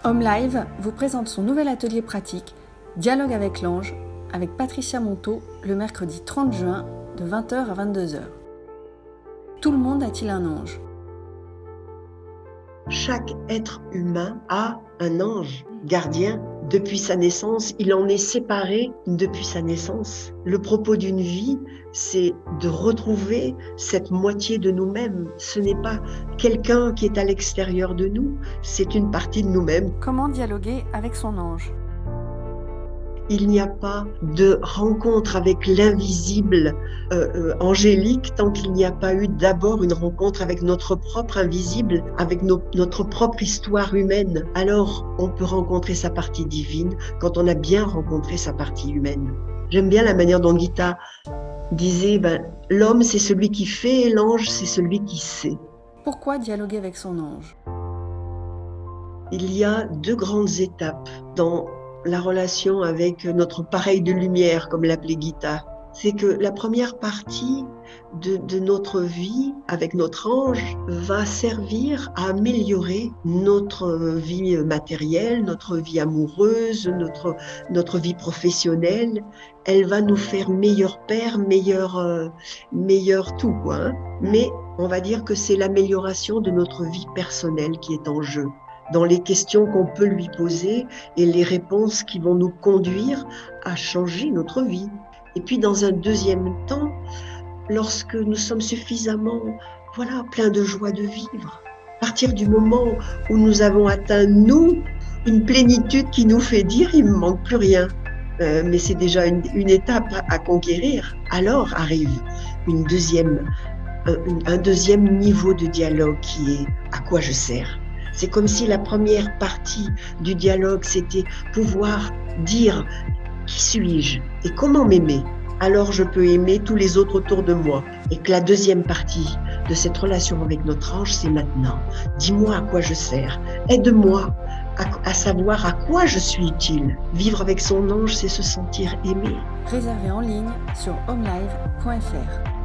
Home Live vous présente son nouvel atelier pratique Dialogue avec l'ange avec Patricia Monteau le mercredi 30 juin de 20h à 22h. Tout le monde a-t-il un ange ? Chaque être humain a un ange gardien depuis sa naissance. Il en est séparé depuis sa naissance. Le propos d'une vie, c'est de retrouver cette moitié de nous-mêmes. Ce n'est pas quelqu'un qui est à l'extérieur de nous, c'est une partie de nous-mêmes. Comment dialoguer avec son ange ? Il n'y a pas de rencontre avec l'invisible angélique tant qu'il n'y a pas eu d'abord une rencontre avec notre propre invisible, avec notre propre histoire humaine. Alors, on peut rencontrer sa partie divine quand on a bien rencontré sa partie humaine. J'aime bien la manière dont Gita disait, l'homme c'est celui qui fait et l'ange c'est celui qui sait. Pourquoi dialoguer avec son ange ? Il y a deux grandes étapes dans la relation avec notre pareil de lumière, comme l'appelait Gita. C'est que la première partie de notre vie avec notre ange va servir à améliorer notre vie matérielle, notre vie amoureuse, notre vie professionnelle. Elle va nous faire meilleur père, meilleur tout, quoi, hein. Mais on va dire que c'est l'amélioration de notre vie personnelle qui est en jeu, dans les questions qu'on peut lui poser et les réponses qui vont nous conduire à changer notre vie. Et puis dans un deuxième temps, lorsque nous sommes suffisamment pleins de joie de vivre, à partir du moment où nous avons atteint, nous, une plénitude qui nous fait dire « il ne me manque plus rien », mais c'est déjà une étape à conquérir, alors arrive un deuxième niveau de dialogue qui est « à quoi je sers ?» C'est comme si la première partie du dialogue, c'était pouvoir dire « qui suis-je et comment m'aimer ?» Alors je peux aimer tous les autres autour de moi. Et que la deuxième partie de cette relation avec notre ange, c'est maintenant. Dis-moi à quoi je sers. Aide-moi à savoir à quoi je suis utile. Vivre avec son ange, c'est se sentir aimé. Réservé en ligne sur homelive.fr.